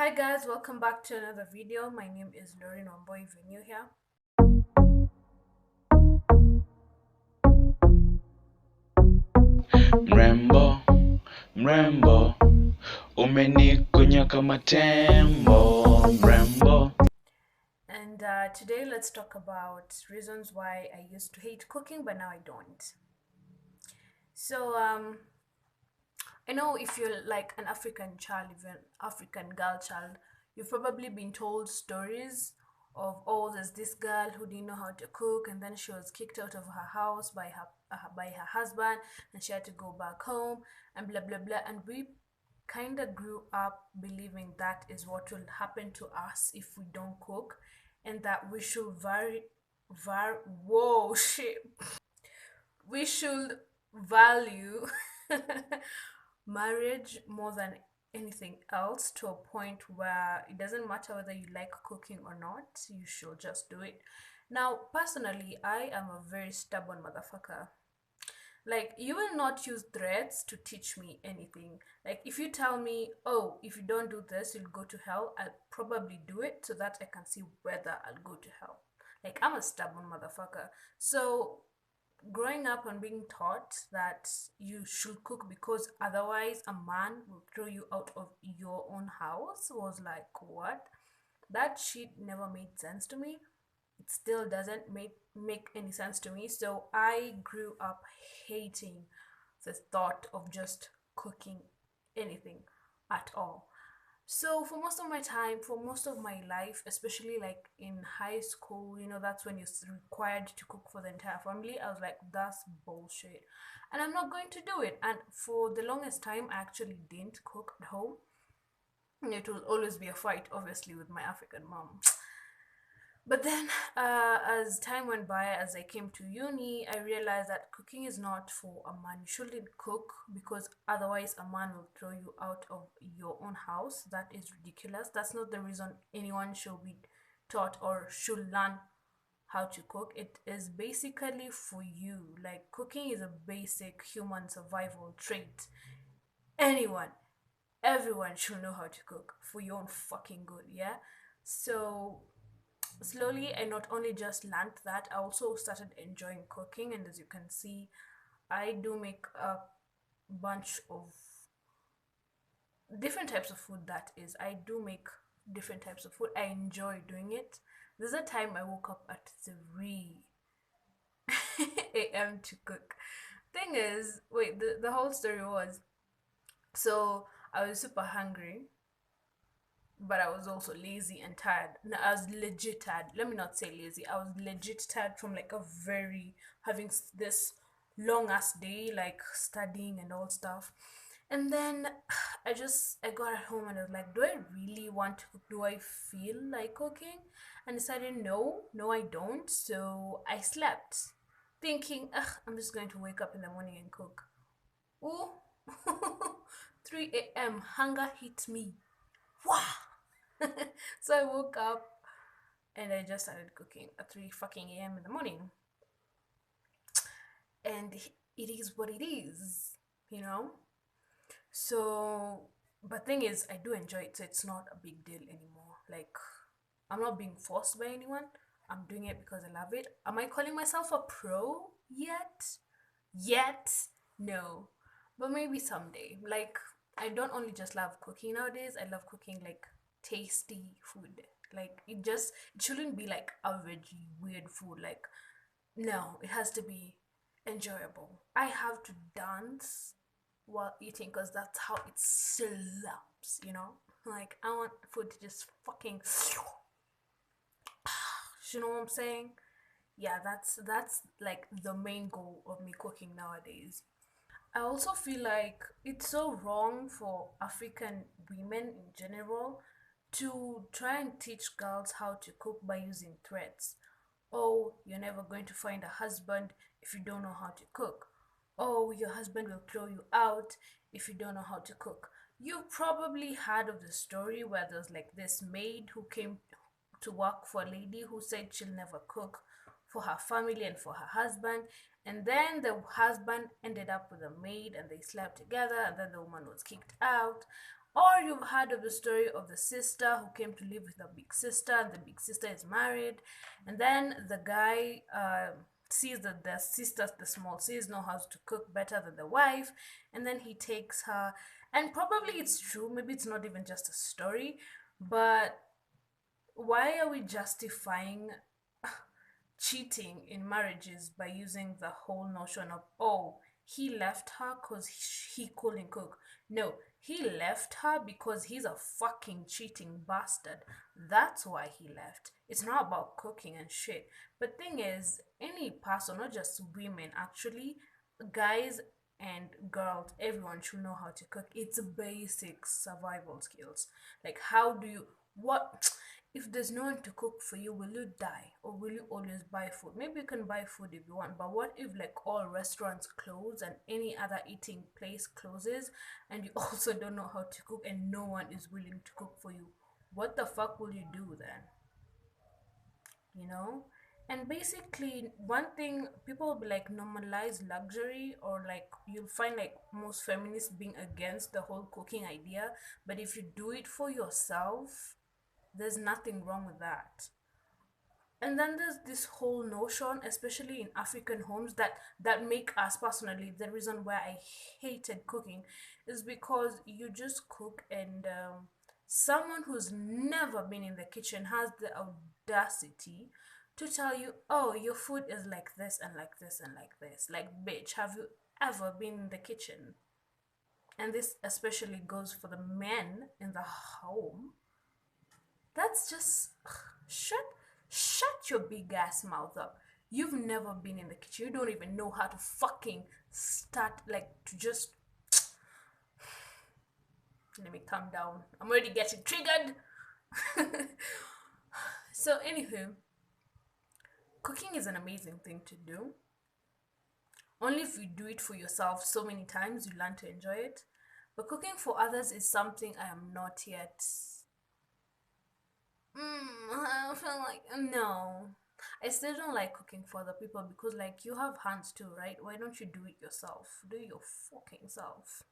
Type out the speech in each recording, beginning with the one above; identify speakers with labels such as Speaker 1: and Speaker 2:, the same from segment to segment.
Speaker 1: Hi guys, welcome back to another video. My name is Lauryn Wambui if you're new here.
Speaker 2: Mrembo, mrembo, umenikunya kama tembo, mrembo.
Speaker 1: And today let's talk about reasons why I used to hate cooking but now I don't. So I know if you're like an African child, even African girl child, you've probably been told stories of, oh, there's this girl who didn't know how to cook and then she was kicked out of her house by her husband and she had to go back home and blah blah blah, and we kind of grew up believing that is what will happen to us if we don't cook, and that we should whoa shit, we should value marriage more than anything else, to a point where it doesn't matter whether you like cooking or not, you should just do it. Now, personally, I am a very stubborn motherfucker. Like, you will not use threats to teach me anything. Like, if you tell me, oh, if you don't do this, you'll go to hell, I'll probably do it so that I can see whether I'll go to hell. Like, I'm a stubborn motherfucker. So, growing up and being taught that you should cook because otherwise a man will throw you out of your own house was like, what? That shit never made sense to me. It still doesn't make any sense to me. So I grew up hating the thought of just cooking anything at all. So for most of my time, for most of my life, especially like in high school, that's when you're required to cook for the entire family. I was like, that's bullshit. And I'm not going to do it. And for the longest time, I actually didn't cook at home. It will always be a fight, obviously, with my African mom. But then, as time went by, as I came to uni, I realized that cooking is not for a man. You shouldn't cook because otherwise a man will throw you out of your own house. That is ridiculous. That's not the reason anyone should be taught or should learn how to cook. It is basically for you. Like, cooking is a basic human survival trait. Anyone, everyone should know how to cook for your own fucking good, yeah? So slowly I not only just learned that, I also started enjoying cooking, and as you can see, I do make a bunch of different types of food. That is, I do make different types of food. I enjoy doing it. There's a time I woke up at 3 a.m. to cook. Thing is, wait, the whole story was, so I was super hungry, but I was also lazy and tired. No, I was legit tired. Let me not say lazy. I was legit tired from like a very having this long ass day, like studying and all stuff. And then I got at home and I was like, do I really want to cook? Do I feel like cooking? And decided no, no, I don't. So I slept, thinking, ugh, I'm just going to wake up in the morning and cook. Oh, 3 a.m. Hunger hit me. Wow. So I woke up and I just started cooking at 3 fucking a.m. in the morning. And it is what it is, you know? So, but thing is, I do enjoy it, so it's not a big deal anymore. Like, I'm not being forced by anyone. I'm doing it because I love it. Am I calling myself a pro yet? Yet? No. But maybe someday. Like, I don't only just love cooking nowadays, I love cooking like tasty food. Like, it shouldn't be like average weird food. Like, no, it has to be enjoyable. I have to dance while eating because that's how it slaps, you know? Like, I want food to just fucking, you know what I'm saying? Yeah, that's like the main goal of me cooking nowadays. I also feel like it's so wrong for African women in general to try and teach girls how to cook by using threats. Oh, you're never going to find a husband if you don't know how to cook. Oh, your husband will throw you out if you don't know how to cook. You've probably heard of the story where there's like this maid who came to work for a lady who said she'll never cook for her family and for her husband. And then the husband ended up with a maid and they slept together, and then the woman was kicked out. Or you've heard of the story of the sister who came to live with the big sister, and the big sister is married, and then the guy sees that the sister, the small sis, know how to cook better than the wife, and then he takes her. And probably it's true, maybe it's not even just a story, but why are we justifying cheating in marriages by using the whole notion of, oh, he left her because he couldn't cook? No, he left her because he's a fucking cheating bastard. That's why he left. It's not about cooking and shit. But thing is, any person, not just women actually, guys and girls, everyone should know how to cook. It's basic survival skills. Like, how do you, what if there's no one to cook for you, will you die or will you always buy food? Maybe you can buy food if you want, but what if like all restaurants close and any other eating place closes and you also don't know how to cook and no one is willing to cook for you? What the fuck will you do then? You know? And basically, one thing people will be like normalize luxury, or like you'll find like most feminists being against the whole cooking idea. But if you do it for yourself, there's nothing wrong with that. And then there's this whole notion, especially in African homes, that make us personally, the reason why I hated cooking is because you just cook, and someone who's never been in the kitchen has the audacity to tell you, oh, your food is like this and like this and like this. Like, bitch, have you ever been in the kitchen? And this especially goes for the men in the home. That's just shut your big ass mouth up. You've never been in the kitchen. You don't even know how to fucking start, like, to just let me calm down. I'm already getting triggered. So anywho, cooking is an amazing thing to do. Only if you do it for yourself so many times you learn to enjoy it. But cooking for others is something I am not yet. I feel like no. I still don't like cooking for other people because, like, you have hands too, right? Why don't you do it yourself? Do it your fucking self.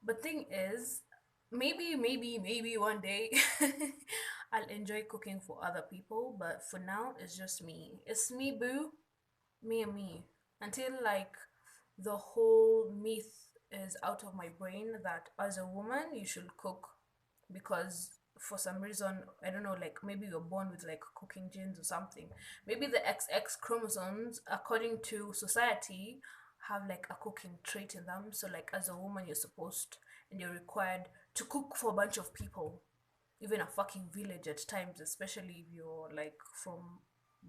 Speaker 1: But thing is, maybe one day I'll enjoy cooking for other people. But for now, it's just me. It's me, boo. Me and me. Until like the whole myth is out of my brain that as a woman you should cook because for some reason, I don't know, like maybe you're born with like cooking genes or something. Maybe the XX chromosomes, according to society, have like a cooking trait in them. So like as a woman you're supposed and you're required to cook for a bunch of people, even a fucking village at times, especially if you're like from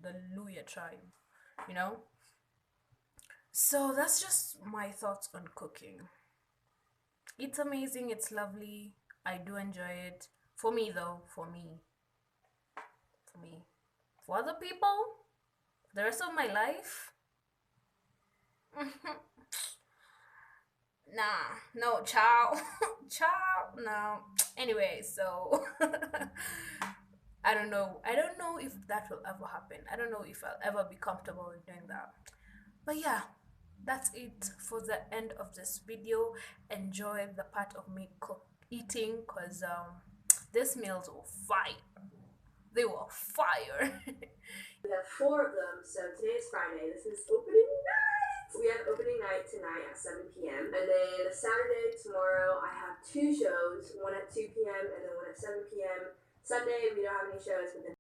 Speaker 1: the Luya tribe, you know? So that's just my thoughts on cooking. It's amazing, it's lovely. I do enjoy it. For me though, for me. For me. For other people, the rest of my life, nah, no, ciao. Ciao, no. Anyway, so I don't know. I don't know if that will ever happen. I don't know if I'll ever be comfortable with doing that. But yeah, that's it for the end of this video. Enjoy the part of me eating because these meals were fire. They were fire.
Speaker 3: We have 4 of them, so today is Friday. This is opening night! We have opening night tonight at 7 p.m. And then Saturday, tomorrow, I have 2 shows, one at 2 p.m. and then one at 7 p.m. Sunday, we don't have any shows, but then